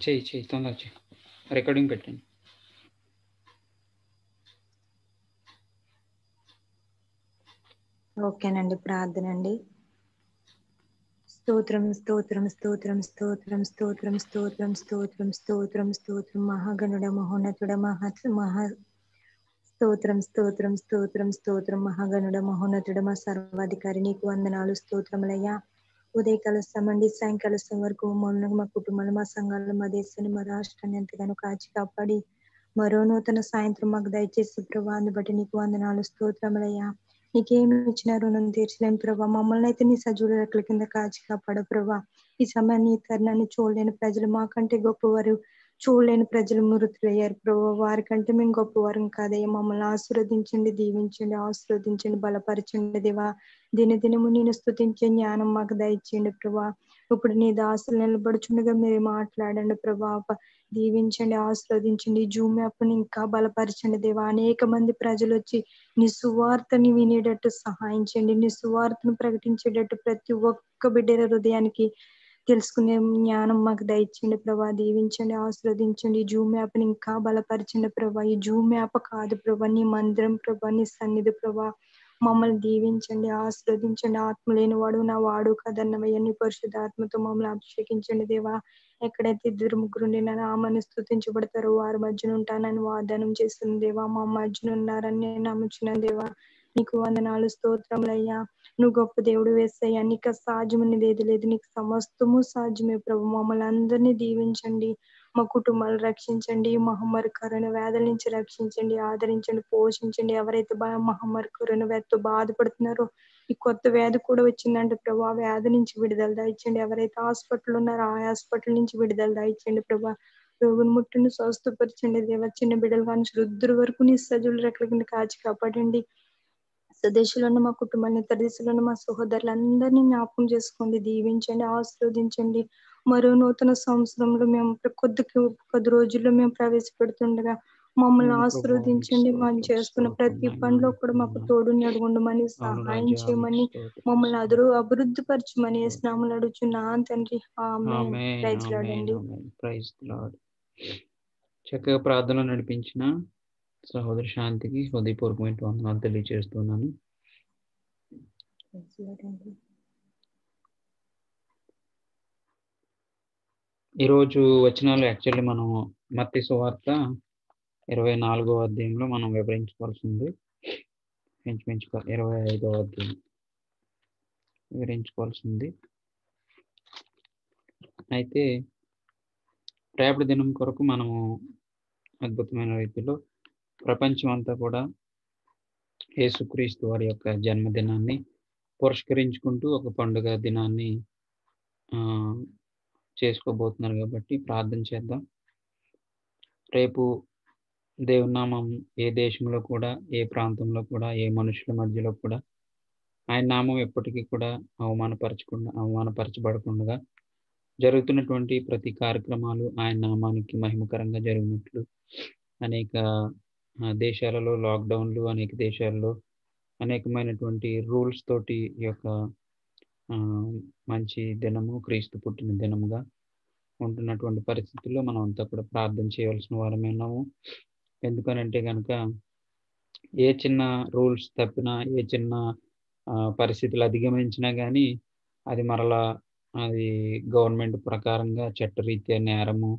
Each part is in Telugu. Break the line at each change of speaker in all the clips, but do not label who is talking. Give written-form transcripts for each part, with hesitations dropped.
చెయ్యి తొందర చెయ్యి. రికార్డింగ్ పెట్టండి.
ఓకేనండి. ప్రార్థన అండి. స్తోత్రం స్తోత్రం స్తోత్రం స్తోత్రం స్తోత్రం స్తోత్రం స్తోత్రం స్తోత్రం స్తోత్రం మహాగణుడ మహోన్నతుడ మహా స్తోత్రం స్తోత్రం స్తోత్రం స్తోత్రం మహాగణుడ మహోన్నతుడ మా సర్వాధికారి నీకు వందనాలు స్తోత్రములయ్యా. ఉదయకాల సమయండి సాయంకాల సమయం వరకు మమ్మల్ని మా కుటుంబాలు మా సంఘాలు మా దేశాన్ని మా రాష్ట్రాన్ని ఎంతగానో కాచి కాపాడి మరో నూతన సాయంత్రం మాకు దయచేసి ప్రభా బట్టి నీకు వందనాలు స్తోత్రములయ్యా. నీకేమి ఇచ్చిన రుణం తీర్చలేని ప్రభా మమ్మల్ని అయితే నీ సజీవుల రెక్కల కింద కాచి కాపాడు ప్రభా. ఈ సమయాన్ని ఈ తరుణాన్ని చూడలేని ప్రజలు మాకంటే గొప్పవారు, చూడలేని ప్రజలు మృతులయ్యారు ప్రభా. వారికంటే మేము గొప్పవారం కాదయ్యా. మమ్మల్ని ఆశీర్వదించండి, దీవించండి, ఆశీర్వదించండి, బలపరచండి దేవా. దినదినము నేను స్తుతించే జ్ఞానం మాకు దయచేయండి ప్రభా. ఇప్పుడు నీ దాసులు నిలబడుచుండగా మీరు మాట్లాడండి ప్రభా. దీవించండి, ఆశీర్వదించండి. జూమ్ యాప్ని ఇంకా బలపరచండి దేవా. అనేక మంది ప్రజలు వచ్చి నీ సువార్తని వినేటట్టు సహాయం చేయండి. నీ సువార్తను ప్రకటించేటట్టు ప్రతి ఒక్క బిడ్డ హృదయానికి తెలుసుకునే జ్ఞానం మాకు దయచేయండి ప్రభా. దీవించండి, ఆశీర్వదించండి. ఈ జూమ్ యాప్ని ఇంకా బలపరచండి ప్రభా. ఈ జూమ్ యాప్ కాదు ప్రభా, నీ మందిరం ప్రభా, నీ సన్నిధి ప్రభా. మమ్మల్ని దీవించండి, ఆశీర్వదించండి. ఆత్మ లేని వాడు నా వాడు కదన్నవయ్య. నీ పరిశుద్ధాత్మతో మమ్మల్ని అభిషేకించండి దేవా. ఎక్కడైతే ఇద్దరు ముగ్గురు నా నామాన్ని స్తుతించబడతారో వారి మధ్యన ఉంటానని వాగ్దానం చేస్తుంది దేవా. మా మధ్యన ఉన్నారని నేను నమ్ముచున్నాను దేవా. నీకు వందనాలు స్తోత్రములయ్యా. నువ్వు గొప్ప దేవుడు వేస్తయ్యా. నీకు సాధ్యమనేది ఏది లేదు, నీకు సమస్తము సాధ్యమే ప్రభు. మమ్మల్ని అందరినీ దీవించండి, మా కుటుంబాలు రక్షించండి, మహమ్మారి కరోనా వ్యాధుల నుంచి రక్షించండి, ఆదరించండి, పోషించండి. ఎవరైతే మహమ్మారి కరోనా వ్యాధితో బాధపడుతున్నారో ఈ కొత్త వ్యాధి కూడా వచ్చిందంటే ప్రభు, ఆ వ్యాధి నుంచి విడుదల దయచండి. ఎవరైతే హాస్పిటల్ ఉన్నారో ఆ హాస్పిటల్ నుంచి విడుదల దయచండి ప్రభు. రోగుని ముట్టుని స్వస్థపరచండి దేవ. చిన్న బిడ్డలు కానీ వృద్ధుల వరకు నీ సజీవుల రెక్కల కింద కాచి కాపాడండి. స్వదేశంలో ఉన్న మా కుటుంబాన్ని, ఇతర దేశంలో ఉన్న మా సహోదరులందరినీ జ్ఞాపకం చేసుకోండి, దీవించండి, ఆశీర్వదించండి. మరో నూతన సంవత్సరంలో మేము కొద్ది రోజుల్లో మేము ప్రవేశపెడుతుండగా మమ్మల్ని
అవును ప్రభా, నీకు
ఆశీర్వదించండి. మనం
స్తోత్రం
చేస్తున్న
స్తోత్రం
ప్రతి
నాయనా.
పనిలో కూడా మాకు తోడు నడుగుండమని,
అవును
సహాయం
రాజా, నీకు
చేయమని,
స్తోత్రం
మమ్మల్ని
స్తోత్రం
అభివృద్ధి పరచమని
స్తోత్రం.
స్నామలు అడుగుచున్నాను తండ్రి. ఆమేన్.
ఆమేన్
ప్రైజ్ లార్డ్
ఆమేన్
అండి.
ఆమేన్. Praise the lord. చక్కగా ప్రార్థన నడిపించిన సహోదరి శాంతికి హృదయపూర్వకమైన వందనాలు తెలియజేస్తున్నాను.
ప్రైజ్ లార్డ్ అండి.
ఈరోజు వచనాలు యాక్చువల్లీ మనం మత్తయి సువార్త 24వ అధ్యాయంలో మనం వివరించుకోవాల్సింది. ఇంచుమించుగా 25వ అధ్యాయం వివరించుకోవాల్సింది. అయితే రేపటి దినం కొరకు మనము అద్భుతమైన రీతిలో ప్రపంచం అంతా కూడా యేసుక్రీస్తు వారి యొక్క జన్మదినాన్ని పురస్కరించుకుంటూ ఒక పండుగ దినాన్ని చేసుకోబోతున్నారు కాబట్టి ప్రార్థన చేద్దాం. రేపు దేవుని నామం ఏ దేశంలో కూడా, ఏ ప్రాంతంలో కూడా, ఏ మనుషుల మధ్యలో కూడా ఆయన నామం ఎప్పటికీ కూడా అవమానపరచబడకుండా జరుగుతున్నటువంటి ప్రతి కార్యక్రమాలు ఆయన నామానికి మహిమకరంగా జరిగినట్లు అనేక దేశాలలో లాక్డౌన్లు, అనేక దేశాల్లో అనేకమైనటువంటి రూల్స్ తోటి ఈ యొక్క మంచి దినము, క్రీస్తు పుట్టిన దినముగా ఉంటున్నటువంటి పరిస్థితుల్లో మనం అంతా కూడా ప్రార్థన చేయవలసిన వారమే ఉన్నాము. ఎందుకనంటే కనుక ఏ చిన్న రూల్స్ తప్పినా, ఏ చిన్న పరిస్థితులు అధిగమించినా కానీ అది మరలా అది గవర్నమెంట్ ప్రకారంగా చట్టరీత్యా నేరము,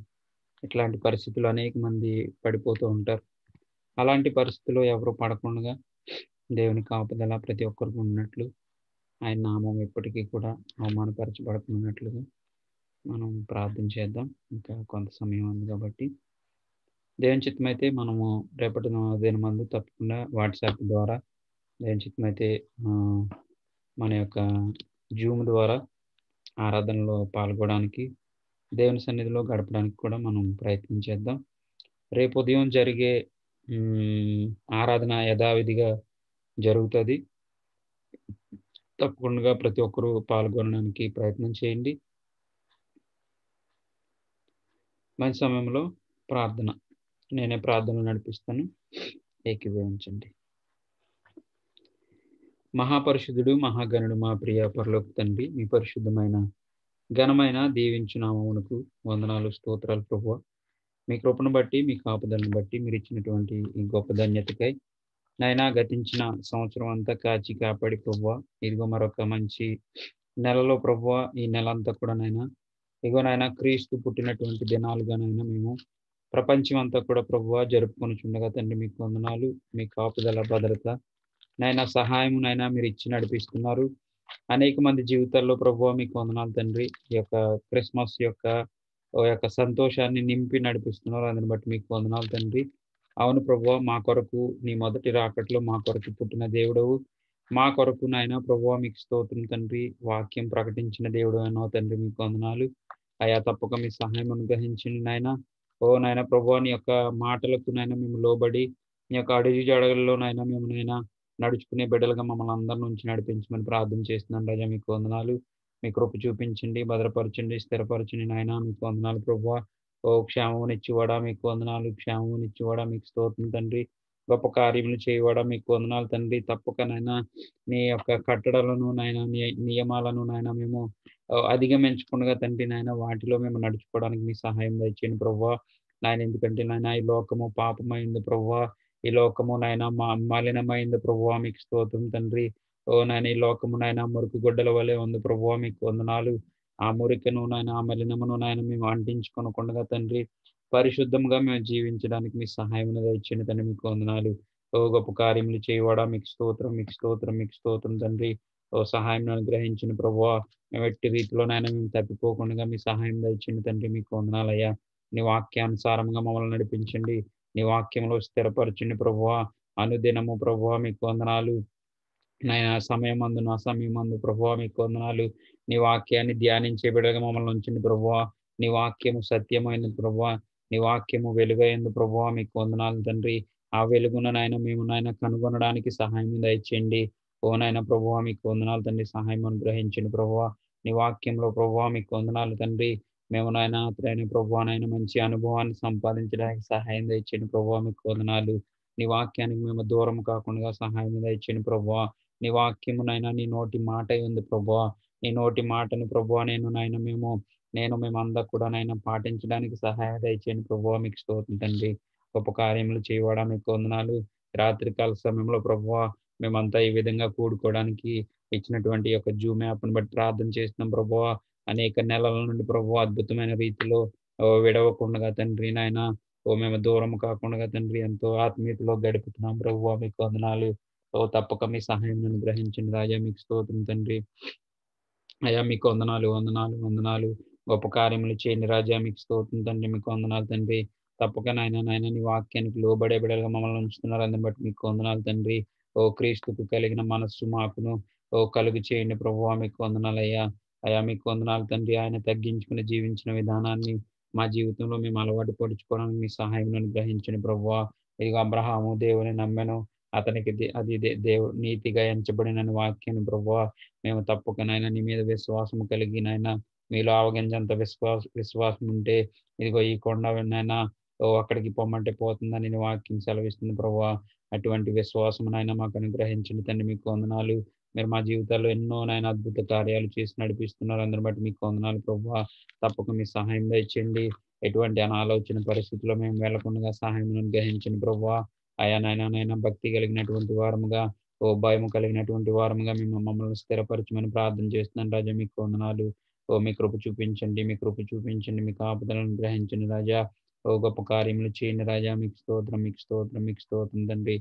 ఇట్లాంటి పరిస్థితులు అనేక మంది పడిపోతూ ఉంటారు. అలాంటి పరిస్థితుల్లో ఎవరు పడకుండా దేవుని కాపుదల ప్రతి ఒక్కరికి ఉన్నట్లు, ఆయన నామం ఎప్పటికీ కూడా అవమానపరచబడుతున్నట్లుగా మనం ప్రార్థన చేద్దాం. ఇంకా కొంత సమయం ఉంది కాబట్టి దేవుని చిత్తమైతే మనము రేపటి దినమందు తప్పకుండా వాట్సాప్ ద్వారా, దేవుని చిత్తమైతే మన యొక్క జూమ్ ద్వారా ఆరాధనలో పాల్గొనడానికి, దేవుని సన్నిధిలో గడపడానికి కూడా మనం ప్రయత్నం చేద్దాం. రేపు ఉదయం జరిగే ఆరాధన యథావిధిగా జరుగుతుంది. తప్పకుండా ప్రతి ఒక్కరూ పాల్గొనడానికి ప్రయత్నం చేయండి. మంచి సమయంలో ప్రార్థన, నేనే ప్రార్థన నడిపిస్తాను, ఏకీభవించండి. మహాపరిశుద్ధుడు, మహాగణుడు, మా ప్రియ పరలోక తండ్రి, మీ పరిశుద్ధమైన ఘనమైన దీవించు నామమునకు వందనాలు, స్తోత్రాలు ప్రభువా. మీ కృపను బట్టి, మీ కాపుదలను బట్టి మీరు ఇచ్చినటువంటి ఈ గొప్ప ధన్యతకై నైనా గతించిన సంవత్సరం అంతా కాచి కాపాడి ప్రభువా, ఇదిగో మరొక మంచి నెలలో ప్రభువా, ఈ నెలంతా కూడా నైనా ఇదిగో నాయన క్రీస్తు పుట్టినటువంటి దినాలుగానైనా మేము ప్రపంచం అంతా కూడా ప్రభువా జరుపుకొని చుండగా తండ్రి మీకు వందనాలు. మీ కాపుదల భద్రత నైనా సహాయము నైనా మీరు ఇచ్చి నడిపిస్తున్నారు. అనేక మంది జీవితాల్లో ప్రభువా మీకు వందనాలు తండ్రి. ఈ యొక్క క్రిస్మస్ యొక్క సంతోషాన్ని నింపి నడిపిస్తున్నారు. అందుని బట్టి మీకు వందనాలు తండ్రి. అవును ప్రభువా, మా కొరకు నీ మొదటి రాకట్లో మా కొరకు పుట్టిన దేవుడవు, మా కొరకు నాయన ప్రభువా మీకు స్తోత్రం తండ్రి. వాక్యం ప్రకటించిన దేవుడు అనో తండ్రి మీకు వందనాలు. అయా తప్పక మీ సహాయం అనుగ్రహించండి నాయన. ఓ నాయన ప్రభువా, నీ యొక్క మాటలకు నాయన మేము లోబడి నీ యొక్క అడుగు జాడగల్లో నాయన మేము నాయన నడుచుకునే బిడ్డలుగా మమ్మల్ని అందరి నుంచి నడిపించమని ప్రార్థన చేస్తున్నాను రాజా. మీకు వందనాలు. మీ కృప చూపించండి, భద్రపరచండి, స్థిరపరచండి నాయన. మీకు వందనాలు ప్రభువా. ఓ క్షేమమునిచ్చివాడా మీకు వందనాలు, క్షేమమునిచ్చివాడా మీకు స్తోత్రం తండ్రి. గొప్ప కార్యములు చేయవాడా మీకు వందనాలు తండ్రి. తప్పక నాయన నీ యొక్క కట్టడలను నాయన నియమాలను నాయన మేము అధిగమించకుండా తండ్రి నాయన వాటిలో మేము నడుచుకోవడానికి మీ సహాయం దయచేయండి ప్రభువా. నాయన ఎందుకంటే నాయన ఈ లోకము పాపమైంది ప్రభువా, ఈ లోకము నాయన మలినమైంది ప్రభువా మీకు స్తోత్రం తండ్రి. ఓ నాయన ఈ లోకము నాయన మురికి గుడ్డల వలె ఉంది ప్రభువా మీకు వందనాలు. ఆ మురికను నాయన ఆ మలినమును నాయన మేము అంటించుకొనకుండా తండ్రి పరిశుద్ధంగా మేము జీవించడానికి మీ సహాయం ఇచ్చిన తండ్రి మీకు వందనాలు. ఓ గొప్ప కార్యములు చేయవాడా మీకు స్తోత్రం, మీకు స్తోత్రం, మీకు స్తోత్రం తండ్రి. ఓ సహాయం అనుగ్రహించిన ప్రభువా, మేము ఎట్టి రీతిలోనైనా మేము తప్పిపోకుండా మీ సహాయం దయచింది తండ్రి మీకు వందనాలయ్యా. నీ వాక్యానుసారంగా మమ్మల్ని నడిపించండి, నీ వాక్యంలో స్థిరపరచండి ప్రభువా. అనుదినము ప్రభువా మీకు వందనాలు. నాయన సమయమందును అసమయమందు ప్రభువా మీకు వందనాలు. నీ వాక్యాన్ని ధ్యానించే బిడ్డగా మమ్మల్ని ఉంచండి ప్రభువా. నీ వాక్యము సత్యమైనది ప్రభువా, నీ వాక్యము వెలుగైంది ప్రభువా మీకు వందనాలు తండ్రి. ఆ వెలుగును నాయన మేము నాయన కనుగొనడానికి సహాయం దయచేయండి. ఓ నాయన ప్రభువా మీకు వందనాలు తండ్రి. సహాయం అనుగ్రహించండి ప్రభువా. నీ వాక్యంలో ప్రభువా మీకు వందనాలు తండ్రి. మేము నాయన అతడైన ప్రభువా నాయన మంచి అనుభవాన్ని సంపాదించడానికి సహాయం దయచేయండి ప్రభువా మీకు వందనాలు. నీ వాక్యానికి మేము దూరం కాకుండా సహాయం దయచేయండి ప్రభువా. నీ వాక్యమునైనా నీ నోటి మాట ఉంది ప్రభువా. నీ నోటి మాటను ప్రభువా నేను మేమందరూ కూడా నైనా పాటించడానికి సహాయం దయచేయండి ప్రభువా మీకు స్తోత్రం తండ్రి. గొప్ప కార్యములు చేయవాడా మీకు వందనాలు. రాత్రికాల సమయంలో ప్రభువా మేమంతా ఈ విధంగా కూడుకోవడానికి ఇచ్చినటువంటి యొక్క జూమ్ యాప్ను బట్టి ప్రార్థన చేస్తున్నాం ప్రభువా. అనేక నెలల నుండి ప్రభువా అద్భుతమైన రీతిలో విడవకుండా తండ్రి నాయన మేము దూరం కాకుండా తండ్రి ఎంతో ఆత్మీయతలో గడుపుతున్నాం ప్రభువా మీకు వందనాలు. ఓ తప్పక మీ సహాయం అనుగ్రహించండి రాజా మీకు స్తోత్రం తండ్రి. అయ్యా మీకు వందనాలు, వందనాలు, వందనాలు. గొప్ప కార్యములు చేయండి రాజా మీకు స్తోత్రం తండ్రి. మీకు వందనాలు తండ్రి. తప్పక నాయన నీ వాక్యానికి లోబడే బిడ్డలుగా మమ్మల్ని ఉంచుతున్నారు. అందుని బట్టి మీకు వందనాలు తండ్రి. ఓ క్రీస్తుకు కలిగిన మనస్సు మాకును కలుగు చేయండి ప్రభువా మీకు వందనాలు అయ్యా. అయ్యా మీకు వందనాలు తండ్రి. ఆయన తగ్గించుకుని జీవించిన విధానాన్ని మా జీవితంలో మేము అలవాటు పరుచుకోవడానికి మీ సహాయం అనుగ్రహించండి ప్రభువా. ఇదిగో అబ్రహాము దేవుని నమ్మెను, అతనికి అది నీతిగా ఎంచబడిన వాక్యాన్ని ప్రభువా మేము తప్పకనైనా నీ మీద విశ్వాసం కలిగి నాయన మీలో ఆవగింజంత విశ్వాసం ఉంటే ఇదిగో ఈ కొండ నైనా అక్కడికి పొమ్మంటే పోతుందని నీ వాక్యం సెలవిస్తుంది ప్రభువా. అటువంటి విశ్వాసం నైనా మాకు అనుగ్రహించండి తండ్రి మీకు వందనాలు. మీరు మా జీవితాల్లో ఎన్నో నైనా అద్భుత కార్యాలు చేసి నడిపిస్తున్నారు. అందరిని బట్టి మీకు వందనాలు ప్రభువా. తప్పక మీ సహాయం దయచేయండి. ఎటువంటి అనాలోచన పరిస్థితుల్లో మేము వెళ్లకుండా సహాయం అనుగ్రహించండి ప్రభువా. అయా నైనా భక్తి కలిగినటువంటి వారముగా భయం కలిగినటువంటి వారముగా మేము మమ్మల్ని స్థిరపరచమని ప్రార్థన చేస్తున్నాను రాజా మీకు వందనాలు. మీ కృప చూపించండి, మీ కృప చూపించండి, మీ కాపుదలను గ్రహించండి రాజా. గొప్ప కార్యములు చేయండి రాజా మీకు స్తోత్రం, మీకు స్తోత్రం, మీకు స్తోత్రం తండ్రి.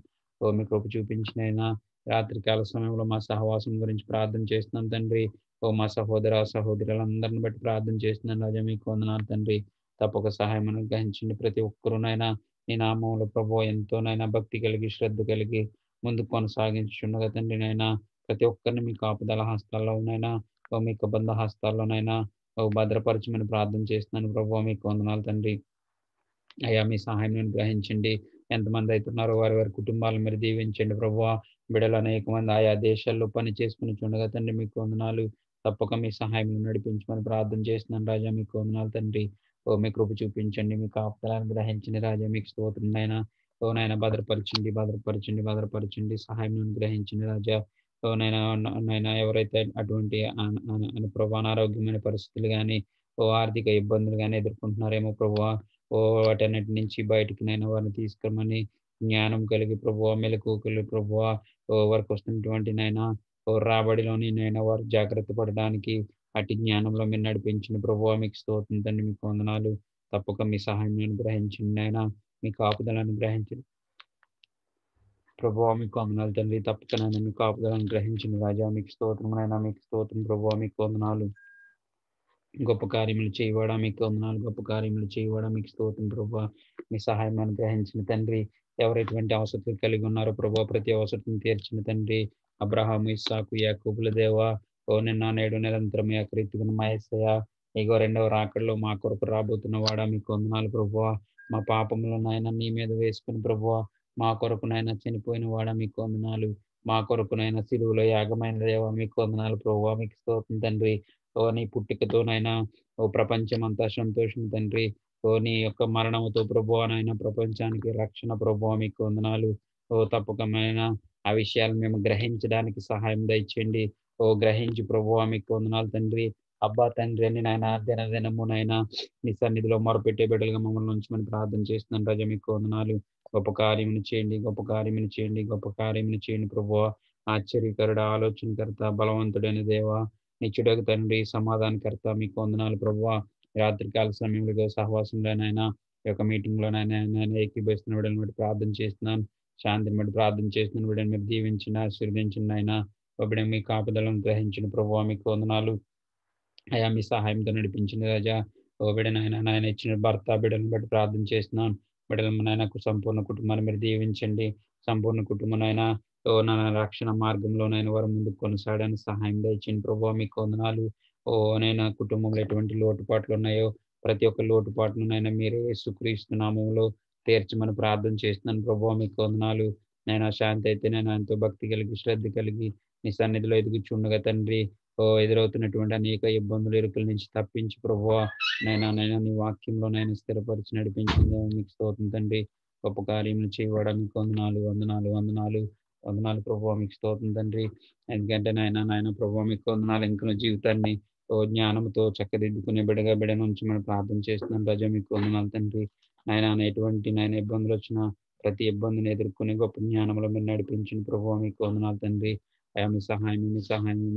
మీ కృప చూపించినైనా రాత్రికాల సమయంలో మా సహవాసం గురించి ప్రార్థన చేస్తున్నాను తండ్రి. మా సహోదరులందరిని బట్టి ప్రార్థన చేస్తున్నాను రాజా మీకు వందనాలు తండ్రి. తప్పక సహాయం అనుగ్రహించండి. ప్రతి ఒక్కరునైనా నీ నామంలో ప్రభువా ఎంతోనైనా భక్తి కలిగి శ్రద్ధ కలిగి ముందుకు కొనసాగించుండగా తండ్రి నైనా ప్రతి ఒక్కరిని మీ కాపుదల హస్తాల్లోనైనా మీకు బంధ హస్తాల్లోనైనా భద్రపరచమని ప్రార్థన చేస్తున్నాను ప్రభువా మీకు వందనాలు తండ్రి. అయ్యా మీ సహాయం గ్రహించండి. ఎంతమంది అవుతున్నారో వారి వారి కుటుంబాలను మీరు దీవించండి ప్రభువా. బిడ్డలు అనేక మంది ఆయా దేశాల్లో పని చేసుకుని చూడగా తండ్రి మీకు వందనాలు. తప్పక మీ సహాయం నడిపించమని ప్రార్థన చేస్తున్నాను రాజా మీకు వందనాలు తండ్రి. మీ కృప చూపించండి, మీ కాపుదలను గ్రహించండి రాజా మీకు స్తోత్రం నాయన. నాయన భద్రపరచండి, భద్రపరచండి, భద్రపరచండి, సహాయం గ్రహించండి రాజా. నైనా ఎవరైతే అటువంటి ప్రభు అనారోగ్యమైన పరిస్థితులు కానీ ఆర్థిక ఇబ్బందులు కానీ ఎదుర్కొంటున్నారేమో ప్రభువా, వాటన్నిటి నుంచి బయటికి నైనా వారిని తీసుకురమని జ్ఞానం కలిగి ప్రభువా, మెలకువ కలిగి ప్రభువా, వారికి వస్తున్నటువంటి నైనా రాబడిలోని నైనా వారు జాగ్రత్త పడడానికి అటు జ్ఞానంలో మీరు నడిపించిన ప్రభువా, మీకు స్తోత్రం తండ్రి, మీకు వందనాలు. తప్పక మీ సహాయం అనుగ్రహించింది నైనా, మీ కాపుదలను అనుగ్రహించింది ప్రభువా, మీకు వందనాలు తండ్రి. తప్పక నైనా మీ కాపుదలను గ్రహించిన రాజా, మీకు స్తోత్రం నైనా, మీకు స్తోత్రం ప్రభువా, మీకు వందనాలు. గొప్ప కార్యములు చేయవాడా మీకు వందనాలు, గొప్ప కార్యములు చేయవాడా మీకు స్తోత్రం ప్రభువా. మీ సహాయం అనుగ్రహించిన తండ్రి, ఎవరు ఎటువంటి అవసరం కలిగి ఉన్నారో ప్రభువా, ప్రతి అవసరం తీర్చిన తండ్రి, అబ్రహాము, ఇస్సాకు, యాకోబుల దేవా, నిన్న నేడు నిరంతరం ఏకరీతిగా మా యేసయ్య, ఇగో రెండవ రాకడలో మా కొరకు రాబోతున్న వాడా మీకు వందనాలు ప్రభువా. మా పాపములను నాయన నీ మీద వేసుకుని ప్రభువా, మా కొరకునైనా చనిపోయిన వాడా మీకు వందనాలు, మా కొరకునైనా సిలువలో యాగమైన దేవా మీకు వందనాలు ప్రభువా, మీకు స్తోత్రం తండ్రి. నీ పుట్టికతోనైనా ప్రపంచం అంతా సంతోషం తండ్రి. నీ యొక్క మరణంతో ప్రభువానైనా ప్రపంచానికి రక్షణ ప్రభువా మీకు వందనాలు. తప్పకమైన ఆ విషయాలు మేము గ్రహించడానికి సహాయం దయచేయండి. గ్రహించి ప్రభువా మీకు వందనాలు తండ్రి. అబ్బా తండ్రి అని నాయన దినదినమునైనా నీ సన్నిధిలో మొరపెట్టే బిడ్డలుగా మమ్మల్ని ఉంచమని ప్రార్థన చేస్తున్నాను రాజా, మీకు వందనాలు. గొప్ప కార్యములు చేయండి, గొప్ప కార్యములు చేయండి, గొప్ప కార్యములు చేయండి ప్రభువా. ఆశ్చర్యకరుడు, ఆలోచనకర్త, బలవంతుడైన దేవా, నిత్యుడకు తండ్రి, సమాధానకర్త, మీకు వందనాలు ప్రభువా. రాత్రికాల సమయంలో సహవాసంలోనైనా ఈ యొక్క మీటింగ్లోనైనా ఏకీభవిస్తున్న వీడని బట్టి ప్రార్థన చేస్తున్నాను, శాంతిని బట్టి ప్రార్థన చేస్తున్నాను. వీడని మీరు దీవించిన, ఆశీర్వదించిన అయినా బిడ్డ మీ కాపుదలను గ్రహించిన ప్రభువా మీకు వందనాలు. అయా మీ సహాయంతో నడిపించిన రాజా, బిడ్డనైనా నాయన ఇచ్చిన భర్త బిడ్డలను బట్టి ప్రార్థన చేస్తున్నాను. బిడ్డలను నాయనకు సంపూర్ణ కుటుంబాన్ని మీరు దీవించండి. సంపూర్ణ కుటుంబనైనా నాన్న రక్షణ మార్గంలోనైనా వారు ముందుకు కొనసాగడానికి సహాయం దయచేయండి ప్రభువా మీకు వందనాలు. నైనా కుటుంబంలో ఎటువంటి లోటుపాట్లు ఉన్నాయో ప్రతి ఒక్క లోటుపాట్లనైనా మీరే యేసుక్రీస్తు నామములో తీర్చమని ప్రార్థన చేస్తున్నాను ప్రభువా మీకు వందనాలు. నైనా శాంతి అయితే నేను ఎంతో భక్తి కలిగి, శ్రద్ధ కలిగి నీ సన్నిధిలో ఎదుగుచుండగా తండ్రి, ఎదురవుతున్నటువంటి అనేక ఇబ్బందులు, ఇరుకుల నుంచి తప్పించి ప్రభువా నైనా నీ వాక్యంలో నైనా స్థిరపరిచి నడిపించింది మీకు స్తోత్రం తండ్రి. గొప్ప కార్యములు చేయవాడా మీకు వందనాలు, వందనాలు, వందనాలు, వందనాలు ప్రభువా మీకు స్తోత్రం తండ్రి. ఎందుకంటే నాయన ప్రభువా మీకు వందనాలు. ఇంకా జీవితాన్ని జ్ఞానంతో చక్కదిద్దుకునే బిడ్డ నుంచి మనం ప్రార్థన చేస్తున్నాం రాజా, మీకు వందనాలు తండ్రి. ఎటువంటి ఇబ్బందులు వచ్చినా ప్రతి ఇబ్బందిని ఎదుర్కొని గొప్ప జ్ఞానంలో మీరు నడిపించిన ప్రభువా మీకు వందనాలు తండ్రి. అయా మీ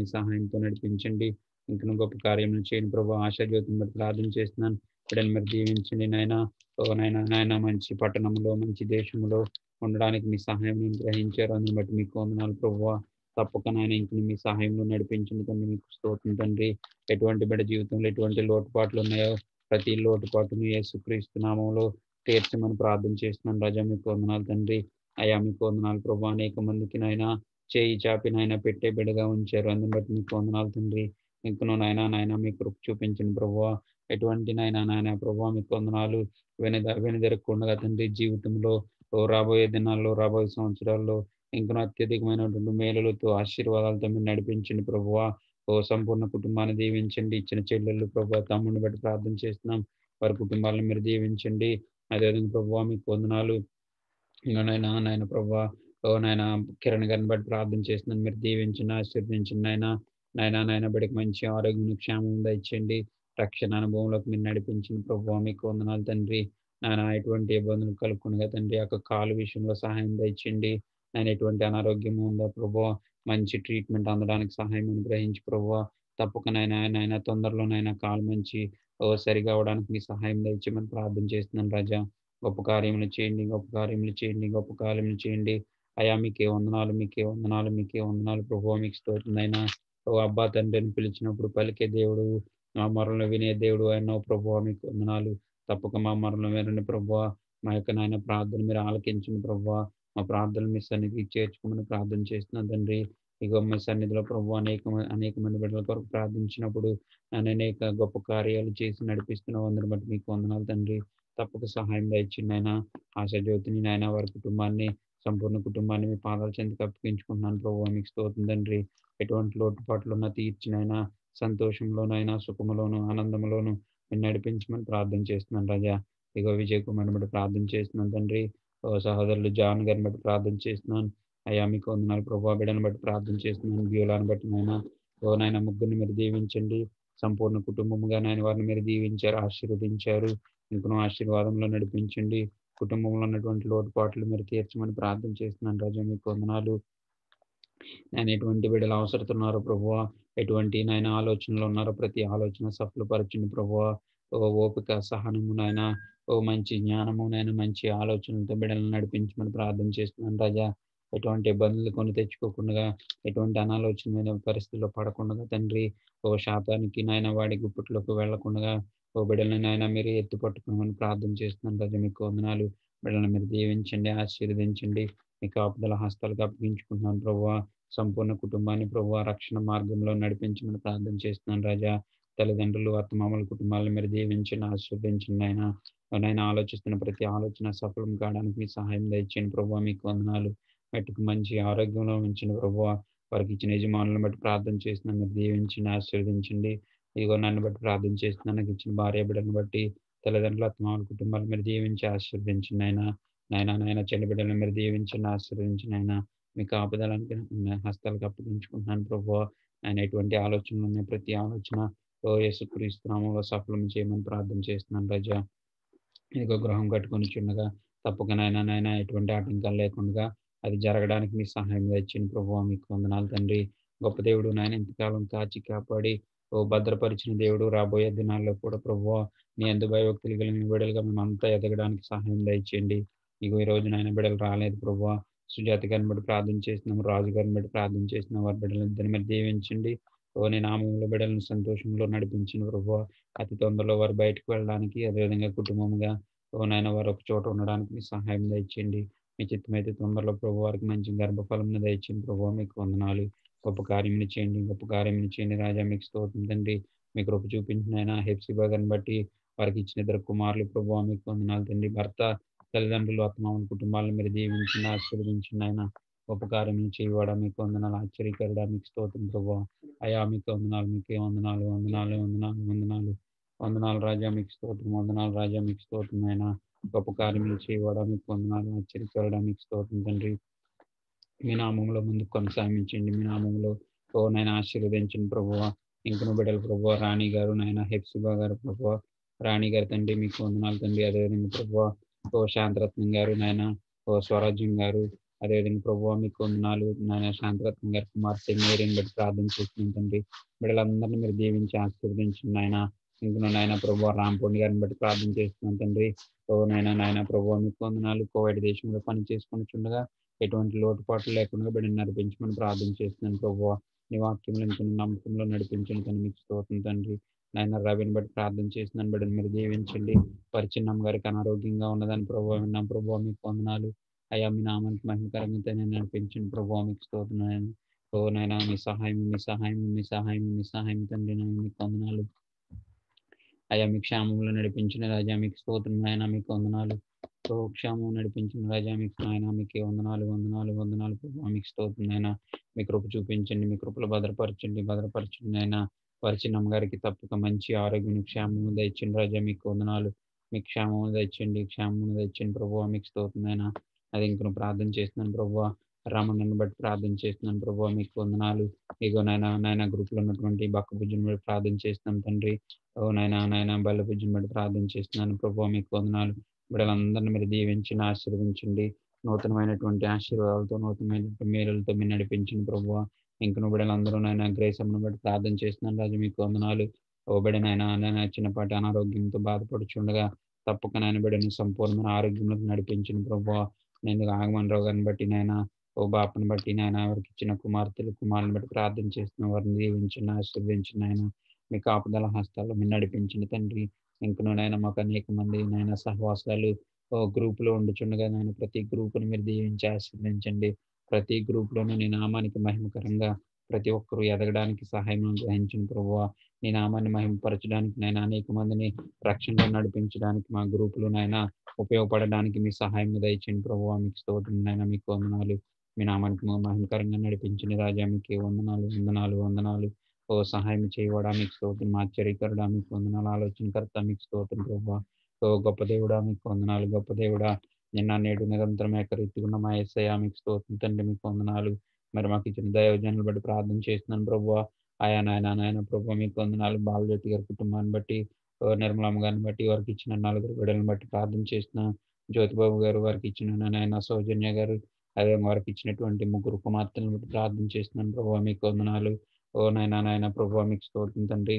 సహాయంతో నడిపించండి. ఇంకా గొప్ప కార్యం చేయండి ప్రభు. ఆశాజ్యోతిని బట్టి ప్రార్థన చేస్తున్నాను. బిడ్డను మీరు దీవించండి నాయన మంచి పట్టణంలో, మంచి దేశంలో ఉండడానికి మీ సహాయం గ్రహించారు. అందుని బట్టి మీకు వందనాలు ప్రభువా. తప్పక నాయన ఇంక మీ సహాయంలో నడిపించింది తండ్రి, మీకు స్తోత్రం తండ్రి. ఎటువంటి బిడ్డ జీవితంలో ఎటువంటి లోటుపాట్లు ఉన్నాయో ప్రతి లోటుపాటును యేసుక్రీస్తు నామములో తీర్చమని ప్రార్థన చేస్తున్నాను రాజా, మీకు వందనాలు తండ్రి. అయా మీకు వందనాలు ప్రభు. అనేక మందికి నాయన చేయి చాపి నాయన పెట్టే బిడ్డగా ఉంచారు. అందుని బట్టి మీకు వందనాలు తండ్రి. ఇంకను నాయన మీ కృప చూపించిన ప్రభువా. ఎటువంటి నాయన ప్రభువా మీకు వందనాలు. వెనుదెరగకుండా తండ్రి జీవితంలో రాబోయే దినాల్లో, రాబోయే సంవత్సరాల్లో ఇంకా అత్యధికమైనటువంటి మేలులతో, ఆశీర్వాదాలతో మీరు నడిపించండి ప్రభువా. సంపూర్ణ కుటుంబాన్ని దీవించండి. ఇచ్చిన చెల్లెళ్ళు ప్రభు, తమ్ముడిని బట్టి ప్రార్థన చేస్తున్నాం. వారి కుటుంబాలను మీరు దీవించండి. అదేవిధంగా ప్రభువా మీకు వందనాలు. ఇంకా నాయన ప్రభువా, నాయన కిరణ్ గారిని బట్టి ప్రార్థన చేస్తున్నాను. మీరు దీవించిన, ఆశీర్వదించిన నాయన బిడ్డకి మంచి ఆరోగ్యం, క్షేమం దయచేయండి. రక్షణ అనుభవంలోకి మీరు నడిపించిన ప్రభువా మీకు వందనాలు తండ్రి. నాయన ఎటువంటి ఇబ్బందులు కలుగుకుండా తండ్రి యొక్క కాలు విషయంలో సహాయం దయచేయండి. నేను ఎటువంటి అనారోగ్యం ఉందో ప్రభువా మంచి ట్రీట్మెంట్ అందడానికి సహాయం అనుగ్రహించి ప్రభువా. తప్పక నాయన తొందరలోనైనా కాలు మంచి సరిగా అవడానికి మీ సహాయం దయచేయమని ప్రార్థన చేస్తున్నాను రాజా. గొప్ప కార్యములు చేయండి, గొప్ప కార్యములు చేయండి, గొప్ప కార్యములు చేయండి. అయా మీకే వందనాలు, మీకే వందనాలు, మీకే వందనాలు ప్రభువా మీకు స్తోత్రం. అయినా అబ్బా తండ్రిని పిలిచినప్పుడు పలికే దేవుడు, మా మరణం వినే దేవుడు అయినా ప్రభువా మీకు వందనాలు. తప్పక మా మరణం వినండి ప్రభువా. మా యొక్క నాయన ప్రార్థన మీరు ఆలకించండి ప్రభువా. మా ప్రార్థనలు మీ సన్నిధికి చేర్చుకోమని ప్రార్థన చేస్తున్నాను తండ్రి. ఇగో మీ సన్నిధిలో ప్రభు అనేక మంది బిడ్డల కొరకు ప్రార్థించినప్పుడు అనేక గొప్ప కార్యాలు చేసి నడిపిస్తున్న అందరిని బట్టి మీకు వందనాలు తండ్రి. తప్పక సహాయం దయచింది ఆయన. ఆశాజ్యోతిని నాయన వారి కుటుంబాన్ని, సంపూర్ణ కుటుంబాన్ని మీ పాదాల చెంతకు అప్పగించుకుంటున్నాను ప్రభు, మీకు స్తోత్రం తండ్రి. ఎటువంటి లోటుపాట్లు ఉన్న తీర్చినైనా, సంతోషంలోనైనా, సుఖములోను, ఆనందంలోను మీరు నడిపించమని ప్రార్థన చేస్తున్నాను రాజా. ఇగో విజయ్ కుమార్ని బట్టి ప్రార్థన చేస్తున్నాను తండ్రి. సహోదరులు జాన్ గారిని బట్టి ప్రార్థన చేస్తున్నాను. అయ్యా మీకు వందనాలు ప్రభావ. బిడ్డను బట్టి ప్రార్థన చేస్తున్నాను, బ్యూలాను బట్టి నాయన ఓ నాయన ముగ్గురిని మీరు దీవించండి. సంపూర్ణ కుటుంబముగా నాయన వారిని మీరు దీవించారు, ఆశీర్వదించారు. ఇంకనూ ఆశీర్వాదంలో నడిపించండి. కుటుంబంలో ఉన్నటువంటి లోటుపాట్లు మీరు తీర్చమని ప్రార్థన చేస్తున్నాను రాజా. మీకు వందనాలు. నేను ఎటువంటి బిడ్డలు అవసరతున్నారో ప్రభువ, ఎటువంటి నాయన ఆలోచనలు ఉన్నారో ప్రతి ఆలోచన సఫలపరచండి ప్రభువ. ఓ ఓపిక, సహనము నాయన, ఓ మంచి జ్ఞానము నాయన, మంచి ఆలోచనలతో బిడ్డలను నడిపించమని ప్రార్థన చేస్తున్నాను రాజా. ఎటువంటి ఇబ్బందులు కొని తెచ్చుకోకుండా, ఎటువంటి అనాలోచనమైన పరిస్థితుల్లో పడకుండా తండ్రి, ఓ శాతానికి నాయన వాడి గుప్పట్లోకి వెళ్లకుండా ఓ బిడ్డలని నాయన మీరు ఎత్తు పట్టుకోమని ప్రార్థన చేస్తున్నాను రాజా. మీకు వందనాలు. బిడ్డలను మీరు దీవించండి, ఆశీర్వదించండి. మీ కాపుదల హస్తాలకు అప్పగించుకుంటున్నాను ప్రభువా. సంపూర్ణ కుటుంబాన్ని ప్రభువా రక్షణ మార్గంలో నడిపించమని ప్రార్థన చేస్తున్నాను రాజా. తల్లిదండ్రులు, అత్తమామల కుటుంబాలను మీరు దీవించండి, ఆశీర్వదించండి ఆయన. నేను ఆలోచిస్తున్న ప్రతి ఆలోచన సఫలం కావడానికి మీ సహాయం దయచేయండి ప్రభువా. మీకు వందనాలు. మట్టుకు మంచి ఆరోగ్యంలో ఉంచిన ప్రభువా. వారికి ఇచ్చిన యజమానులను బట్టి ప్రార్థన చేస్తున్నాను, మీరు దీవించండి, ఆశీర్వదించండి. ఇదిగో నన్ను బట్టి ప్రార్థన చేస్తున్నాను, నాకు ఇచ్చిన భార్య బిడ్డలను బట్టి తల్లిదండ్రులు, అత్తమామల కుటుంబాలు మీరు దీవించి ఆశీర్వదించండి ఆయన. నాయన చెల్లి బిడ్డలను మీరు దీవించండి, ఆశీర్వదించండి ఆయన. మీ కాపుదలకి హస్తాలకు అప్పగించుకుంటున్నాను ప్రభువా. ఆయన ఎటువంటి ఆలోచనలు ఉన్నాయి ప్రతి ఆలోచన ఓ యేసుక్రీస్తు నామములో సఫలం చేయమని ప్రార్థన చేస్తున్నాను రాజా. ఇదిగో గృహం కట్టుకొని చుండగా తప్పక నాయన ఎటువంటి ఆటంకాలు లేకుండా అది జరగడానికి మీ సహాయం తెచ్చింది ప్రభువా. మీకు వందనాలు తండ్రి. గొప్ప దేవుడు నాయన, ఇంతకాలం కాచి కాపాడి ఓ భద్రపరిచిన దేవుడు, రాబోయే దినాల్లో కూడా ప్రభువా నీ అందు భయభక్తులు కలిగిన బిడ్డలుగా మేమంతా ఎదగడానికి సహాయం దయచేయండి. ఇగో ఈ రోజు నాయన బిడ్డలు రాలేదు ప్రభువా. సుజాత గారిని బట్టి ప్రార్థన చేస్తున్నాము, రాజు గారిని బట్టి ప్రార్థన చేస్తున్నాం. వారి బిడ్డలందరినీ మీరు దీవించండి. ఓ నీ నామంలో బిడ్డలను సంతోషంలో నడిపించిన ప్రభువా. అతి తొందరలో వారు బయటకు వెళ్ళడానికి, అదేవిధంగా కుటుంబంగా ఓ నాయన వారు ఒక చోట ఉండడానికి మీ సహాయం దయచేయండి. మీ చిత్తమైతే తొందరలో ప్రభు వారికి మంచి గర్భఫలం దయచేయండి ప్రభువా. మీకు వందనాలు. గొప్ప కార్యములు చేయండి, గొప్ప కార్యములు చేయండి రాజా. మీకు స్తోత్రం తండ్రి. మీ కృప చూపించిన ఆయన హెప్సిబా గారిని బట్టి వారికి ఇచ్చిన ఇద్దరు కుమారులు ప్రభువా. మీకు వందనాలు తండ్రి. భర్త, తల్లిదండ్రులు, ఆత్మావుల కుటుంబాలను మీరు దీవించిన, ఆశీర్వదించిన ఆయన గొప్ప కార్యములు చేయవాడా. మీకు వందనాలు. ఆశ్చర్యకరుడా, మీకు స్తోత్రం ప్రభువా. అయా మీకు వందనాలు, మీకే వందనాలు, వందనాలు, వందనాలు, వందనాలు, వందనాలు రాజా. మీకు స్తోత్రం, వందనాలు రాజా. మీకు స్తోత్రం ఆయన గొప్ప కార్యములు చేయవాడా. మీకు వందనాలు. ఆశ్చర్యకరుడా, మీకు స్తోత్రం తండ్రి. మీ నామంలో ముందుకు కొనసాగించండి. మీ నామంలో ఓ నాయన ఆశీర్వదించండి ప్రభువా. ఇంకను బిడ్డలు ప్రభువా. రాణి గారు నాయన, హెప్సిబా గారు ప్రభువా. రాణి గారు తండ్రి మీకు వందనాలు తండ్రి. అదేవిధంగా ప్రభువా ఓ శాంతరత్నం గారు నాయన, ఓ స్వరాజ్యం గారు, అదేవిధంగా ప్రభువా మీకు వందనాలు నాయన. శాంతరత్నం గారి కుమార్తె మేరీని బట్టి ప్రార్థన చేస్తున్నాం తండ్రి. బిడ్డలందరినీ మీరు దీవించి ఆశీర్వదించండి నాయన. ఇంకను నాయన ప్రభువా రాంపొండి గారిని బట్టి ప్రార్థన చేస్తున్నాం తండ్రి. ఓ నాయన ప్రభువా మీకు వందనాలు. కోవిడ్ దేశంలో పని చేసుకొని చుండగా ఎటువంటి లోటుపాట్లు లేకుండా బిడ్డను నడిపించమని ప్రార్థన చేస్తున్నాను ప్రభువా. నీ వాక్యంలో ఇంకొన్ని నమ్మకంలో నడిపించండి కానీ మీకు స్తోత్రం తండ్రి. నాయన రవిని బట్టి ప్రార్థన చేస్తున్నాను, బిడ్డను మీరు దీవించండి. పరిచిన్నమ్మ గారికి అనారోగ్యంగా ఉన్నదని ప్రభువా విన్నాం ప్రభువా. మీకు వందనాలు. అయ్యా మీ నామానికి మహిమకరంగా నేను నడిపించండి ప్రభువా. మీకు స్తోత్రం నాయన. ఓ నాయన మీ సహాయం, మీ సహాయం, మీ సహాయం, మీ సహాయం తండ్రి. నాయన మీకు వందనాలు. అయ్యా మీ క్షేమంలో నడిపించిన రాజా మీకు స్తోత్రం నాయన. మీకు వందనాలు. ఓ క్షేమం నడిపించిన రాజా మీకు నాయన, మీకు వందనాలు, వందనాలు, వందనాలు ప్రభువా. మీకు స్తోత్రం నాయన. మీ కృప చూపించండి, మీ కృపలో భద్రపరచండి, భద్రపరచండి నాయన. పరిచిన్నమ్మ గారికి తప్పక మంచి ఆరోగ్యం, క్షేమము దయచండి రాజా. మీకు వందనాలు. మీకు క్షేమము దయచండి, క్షేమము దయచండి ప్రభువా. మీకు స్తోత్రం నాయన. అది ఇంకను ప్రార్థన చేస్తున్నాను ప్రభువా. రమణను బట్టి ప్రార్థన చేస్తున్నాను ప్రభువా. మీకు వందనాలు. ఇగో నాయన గ్రూప్ లో ఉన్నటువంటి బక్క బుజ్జిని బట్టి ప్రార్థన చేస్తున్నాం తండ్రి. ఓ నాయన బల్ల బుజ్జిని బట్టి ప్రార్థన చేస్తున్నాను ప్రభువా. మీకు వందనాలు. బిడ్డలందరినీ మీరు దీవించండి, ఆశీర్వదించండి. నూతనమైనటువంటి ఆశీర్వాదాలతో, నూతనమైనటువంటి మేలులతో మీరు నడిపించండి ప్రభువా. ఇంకను బిడ్డలందరూ నాయన గ్రేసమ్మను బట్టి ప్రార్థన చేస్తున్నాను రాజు. మీకు వందనాలు. ఓ బిడ్డ నాయన చిన్నపాటి అనారోగ్యంతో బాధపడుచుండగా తప్పక నాయన బిడ్డని సంపూర్ణమైన ఆరోగ్యంలోకి నడిపించండి ప్రభువా. నేను ఆగమనరావు గారిని బట్టి నాయన, ఓ బాపను బట్టి నాయన, వారికి ఇచ్చిన కుమారుని బట్టి ప్రార్థన చేస్తున్న వారిని దీవించండి, ఆశీర్వదించండి నాయన. మీ కాపుదల హస్తాల్లో మీరు నడిపించండి తండ్రి. ఇంకను నాయన మాకు అనేక మంది నాయన సహవాసాలు గ్రూపులో ఉండుచుండగా నాయన ప్రతి గ్రూపును మీరు దీవించి ఆశీర్వదించండి. ప్రతి గ్రూప్లోనూ నీ నామానికి మహిమకరంగా ప్రతి ఒక్కరూ ఎదగడానికి సహాయం గ్రహించిన ప్రభువా. నీ నామాన్ని మహిమపరచడానికి నాయన, అనేక మందిని రక్షణలో నడిపించడానికి మా గ్రూపులు నాయన ఉపయోగపడడానికి మీ సహాయం దయచేయండి ప్రభువా. మీకు స్తోత్రం నాయన. మీకు వందనాలు. మీ నామానికి మహిమకరంగా నడిపించండి రాజా. మీకు వందనాలు, వందనాలు, వందనాలు. ఓ సహాయం చేయవడా మీకు స్తోత్రం. ఆశ్చర్యకరుడా మీకు వందనాలు. ఆలోచనకర్త మీకు స్తోత్రం ప్రభువా. ఓ గొప్ప దేవుడా మీకు వందనాలు. గొప్ప దేవుడా నిన్న నేడు నిరంతరం ఏకరీతిగా ఉన్న మా యేసయ్య మీకు స్తోత్రం తండ్రి, మీకు వందనాలు. మరి మాకు ఇచ్చిన దైవజనులు బట్టి ప్రార్థన చేస్తున్నాను ప్రభువా. నాయన ప్రభువా మీకు వందనాలు. బాలజ్యోతి గారి కుటుంబాన్ని బట్టి, నిర్మలమ్మ గారిని బట్టి, వారికి ఇచ్చిన నలుగురు బిడ్డలను బట్టి ప్రార్థన చేస్తున్నాను. జ్యోతిబాబు గారు వారికి ఇచ్చిన నాయన సౌజన్య గారు, అదే వారికి ఇచ్చినటువంటి ముగ్గురు కుమార్తెలను బట్టి ప్రార్థన చేస్తున్నాను ప్రభువా మీకు వందనాలు. నాయన ప్రభువా మీకు స్తోత్రం తండ్రి.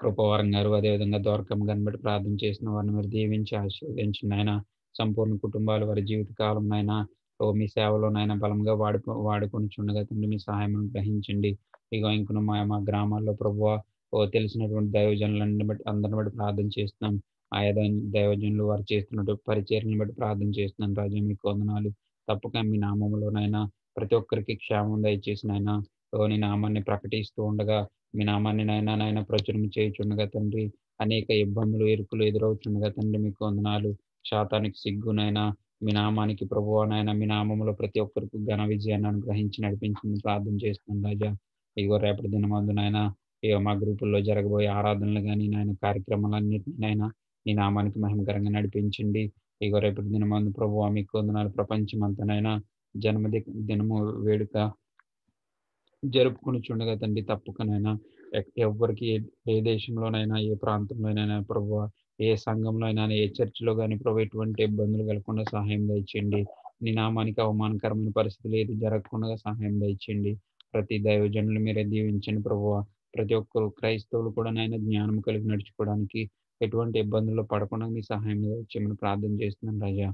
కృపవరం గారు, అదేవిధంగా ద్వారకమ్మ గారిని బట్టి ప్రార్థన చేసిన వారిని మీరు దీవించి ఆశీర్వదించండి నాయన. సంపూర్ణ కుటుంబాలు వారి జీవితకాలం నాయన మీ సేవలో నాయన బలంగా వాడుకొని చుండగా తండ్రి మీ సహాయం గ్రహించండి. ఇక ఇంకొన మా గ్రామాల్లో ప్రభువా తెలిసినటువంటి దైవజనులన్నీ బట్టి అందరిని బట్టి ప్రార్థన చేస్తున్నాం. ఆయా దైవజనులు వారు చేస్తున్నటువంటి పరిచర్యను బట్టి ప్రార్థన చేస్తున్నాను రాజా మీకు వందనాలు. తప్పక మీ నామములోనైనా ప్రతి ఒక్కరికి క్షేమం దయచేసి నాయన నీ నామాన్ని ప్రకటిస్తూ ఉండగా, మీ నామాన్ని నాయన ప్రచురం చేయుచుండగా తండ్రి, అనేక ఇబ్బందులు ఇరుకులు ఎదురవుతుండగా తండ్రి మీకు వందనాలు. శాతానికి సిగ్గునైనా మీ నామానికి ప్రభువా నాయన మీ నామంలో ప్రతి ఒక్కరికి ఘన విజయాన్ని అనుగ్రహించి నడిపించింది ప్రార్థన చేస్తున్నాను రాజా. ఇదిగో రేపటి దినమందు నాయన ఇక మా గ్రూపుల్లో జరగబోయే ఆరాధనలు కానీ నాయన కార్యక్రమాలన్నింటినైనా మీ నామానికి మహిమకరంగా నడిపించండి. ఇగో రేపటి దినమందు ప్రభువా మీకు వందనాలు. ప్రపంచమంతనైనా జన్మదినము వేడుక జరుపుకొని చుండగా తండ్రి తప్పకనైనా ఎవ్వరికి ఏ దేశంలోనైనా ఏ ప్రాంతంలోనైనా ప్రభువా ఏ సంఘంలో అయినా ఏ చర్చిలో కానీ ప్రభు ఎటువంటి ఇబ్బందులు కలగకుండా సహాయం దయచేయండి. నీ నామానికి అవమానకరమైన పరిస్థితులు ఏది జరగకుండా సహాయం దయచేయండి. ప్రతి దైవజనులు మీరే దీవించండి ప్రభువా. ప్రతి ఒక్కరు క్రైస్తవులు కూడా నాయన జ్ఞానం కలిగి నడుచుకోవడానికి ఎటువంటి ఇబ్బందుల్లో పడకుండా మీ సహాయం దయచేయమని ప్రార్థన చేస్తున్నాను రాజా.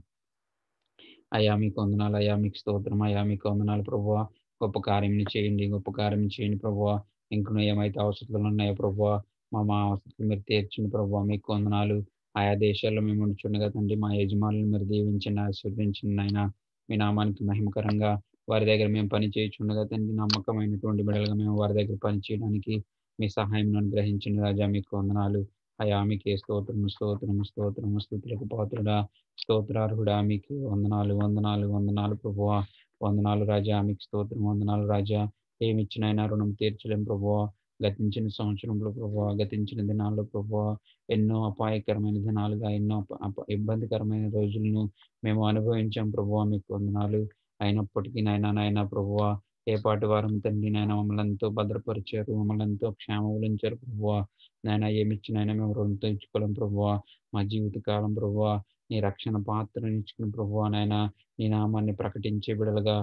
అయ్యా మీకు వందనాలు, అయ్యా మీకు స్తోత్రం, అయ్యా మీకు వందనాలు ప్రభువా. గొప్ప కార్యం చేయండి, గొప్ప కార్యం చేయండి ప్రభువా. ఇంకనూ ఏమైతే అవసరాలు ఉన్నాయో ప్రభువా మా అవసరాలు మీరు తీర్చండి ప్రభువా మీకు వందనాలు. ఆయా దేశాల్లో మేము ఉంచుండగా తండ్రి మా యజమానులను మీరు దీవించండి, ఆశీర్వదించండి నాయన. మీ నామానికి మహిమకరంగా వారి దగ్గర మేము పని చేయించుండగా తండ్రి నమ్మకమైనటువంటి బిడ్డలుగా మేము వారి దగ్గర పని చేయడానికి మీ సహాయం అనుగ్రహించండి రాజా మీకు వందనాలు. అయా మీకే స్తోత్రము స్తోత్రము స్తోత్రము స్తుతులకు పాత్రుడా స్తోత్రార్హుడా మీకు వందనాలు వందనాలు వందనాలు ప్రభువా. వందనాలు రాజా మీకు స్తోత్రం వందనాలు రాజా. ఏమిచ్చినైనా రుణం తీర్చలేం ప్రభువా. గతించిన సంవత్సరంలో ప్రభువా, గతించిన దినాల్లో ప్రభువా ఎన్నో అపాయకరమైన దినాలుగా ఎన్నో ఇబ్బందికరమైన రోజులను మేము అనుభవించాం ప్రభువా మీకు వందనాలు. అయినప్పటికీ నాయన ప్రభువా ఏ పాటి వారం తండ్రి నాయన మమ్మల్ని ఎంతో భద్రపరిచారు, మమ్మల్ని ఎంతో క్షేమవలించారు ప్రభువా. నాయన ఏమిచ్చినైనా మేము రుణం తీర్చుకోలేం ప్రభువా. మా జీవితకాలం ప్రభువా నీ రక్షణ పాత్రను ఇచ్చుకుని ప్రభువా నాయన నీ నామాన్ని ప్రకటించే బిడలుగా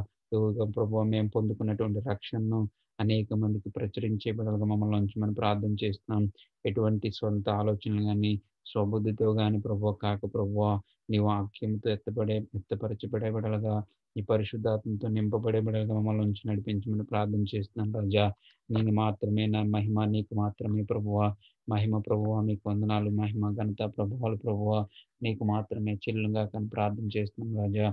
ప్రభువా మేము పొందుకున్నటువంటి రక్షణను అనేక మందికి ప్రచురించే బిడలుగా మమ్మల్ని ఉంచమని ప్రార్థన చేస్తున్నాం. ఎటువంటి సొంత ఆలోచనలు కానీ స్వబుద్ధితో కానీ ప్రభువా కాక ప్రభువా నీ వాక్యంతో ఎత్తపరచబడే బిడలుగా నీ పరిశుద్ధాత్మతో నింపబడే బిడలుగా మమ్మల్ని ఉంచి నడిపించమని ప్రార్థన చేస్తున్నాం రాజా. నేను మాత్రమే నా మహిమ నీకు మాత్రమే ప్రభువా. మహిమ ప్రభువా మీకు వందనాలు, మహిమ ఘనత ప్రభువాలు ప్రభువా నీకు మాత్రమే చెల్లుగా కానీ ప్రార్థన చేస్తున్నాం రాజా.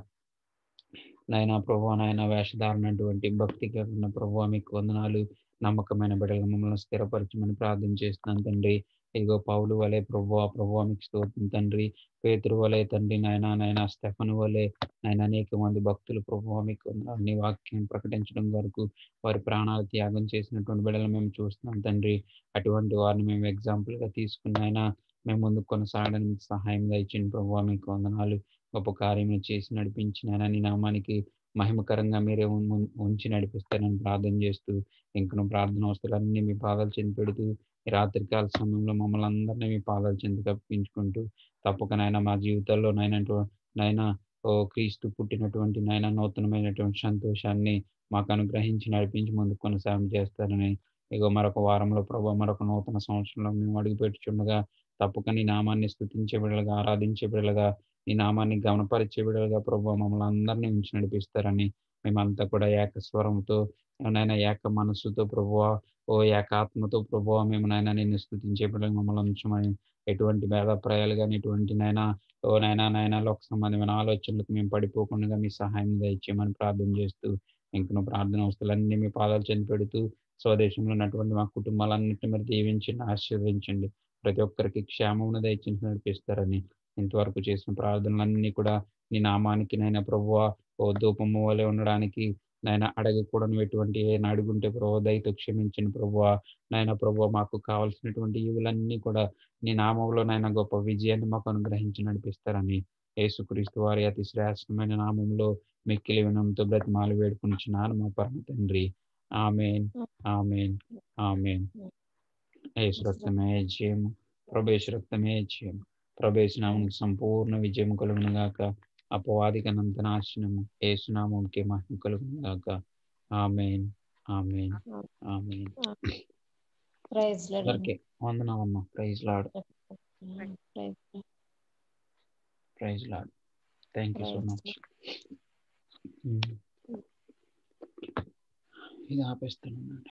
నాయన ప్రభువా నాయన వేషధారణటువంటి భక్తి కలిగిన ప్రభువా మీకు వందనాలు. నమ్మకమైన బిడ్డలు మమ్మల్ని స్థిరపరచమని ప్రార్థన చేస్తున్నాను తండ్రి. ఇదిగో పౌలు వలె ప్రభువా మీకు స్తోత్రం తండ్రి. పేతురు వలె తండ్రి నాయన స్టెఫను వలె నాయన అనేక మంది భక్తులు ప్రభువా మీకు వందనాలు. నీ వాక్యం ప్రకటించడం వరకు వారి ప్రాణాలు త్యాగం చేసినటువంటి బిడ్డలు మేము చూస్తున్నాం తండ్రి. అటువంటి వారిని మేము ఎగ్జాంపుల్గా తీసుకుని అయినా మేము ముందుకు కొనసాగడానికి సహాయం దయచేయండి ప్రభువా మీకు వందనాలు. గొప్ప కార్యము చేసి నడిపించిన నీ నామానికి మహిమకరంగా మీరే ఉంచి నడిపిస్తారని ప్రార్థన చేస్తూ ఇంకను ప్రార్థన వస్తువులన్నీ మీ పాదాలు చెంది పెడుతూ ఈ రాత్రికాల సమయంలో మమ్మల్ని అందరినీ మీ పాదాలు చెంది కప్పించుకుంటూ తప్పక నాయన మా జీవితాల్లో నైనా క్రీస్తు పుట్టినటువంటి నాయన నూతనమైనటువంటి సంతోషాన్ని మాకు అనుగ్రహించి నడిపించి ముందుకు కొనసాగం చేస్తారని ఇగో మరొక వారంలో ప్రభు మరొక నూతన సంవత్సరంలో మేము అడుగుపెట్టుచుండగా తప్పక నీ నామాన్ని స్తుతించే బిడ్డలుగా ఆరాధించే బిడ్డలుగా నీ నామాన్ని గమనపరిచే బిడ్డలుగా ప్రభు మమ్మల్ని అందరినీ ఉంచి నడిపిస్తారని మేమంతా కూడా ఏకస్వరంతో నాయన ఏక మనస్సుతో ప్రభువా ఏకాత్మతో ప్రభువా మేము నాయన నిన్ను స్తుతించే బిడ్డలు మమ్మల్ని ఉంచమని ఎటువంటి భేదాభిప్రాయాలు కానీ ఎటువంటి నాయన లోక సంబంధమైన ఆలోచనలకు మేము పడిపోకుండా మీ సహాయం దయచేయమని ప్రార్థన చేస్తూ ఇంకను ప్రార్థన వస్తువులన్నీ మీ పాదాలు చెంది పెడుతూ స్వదేశంలో ఉన్నటువంటి మా కుటుంబాలన్నింటినీ మీరు దీవించండి, ఆశీర్వదించండి. ప్రతి ఒక్కరికి క్షేమమును దయచేసి నడిపిస్తారని ఇంతవరకు చేసిన ప్రార్థనలన్నీ కూడా నీ నామానికి నైనా ప్రభువా ధూపము వలె ఉండడానికి నాయన అడగకూడని ఎటువంటి ఏమైనా అడుగుంటే ప్రభు దయతో క్షమించండి ప్రభువా. నాయన ప్రభువా మాకు కావాల్సినటువంటి ఇవులన్నీ కూడా నీ నామంలో నాయన గొప్ప విజయాన్ని మాకు అనుగ్రహించి నడిపిస్తారని యేసుక్రీస్తు వారి అతి శ్రేష్టమైన నామంలో మిక్కిలి వినంతో బ్రతిమాలు వేడుకొనిచున్నాను మా పరమ తండ్రి. Amen, amen, amen. యేసు రక్తమే జయము, ప్రభు యేసు రక్తమే జయము, ప్రభు యేసు నామమునకు సంపూర్ణ విజయం కలుగును గాక. అపవాదికి అనంత నాశనము, యేసు నామముకే మహిమ కలుగును గాక. Amen, amen, amen.
Praise lord.
అందరికీ వందనాలమ్మా. Praise lord, praise lord. Thank you so much. ఇది ఆపేస్తాను.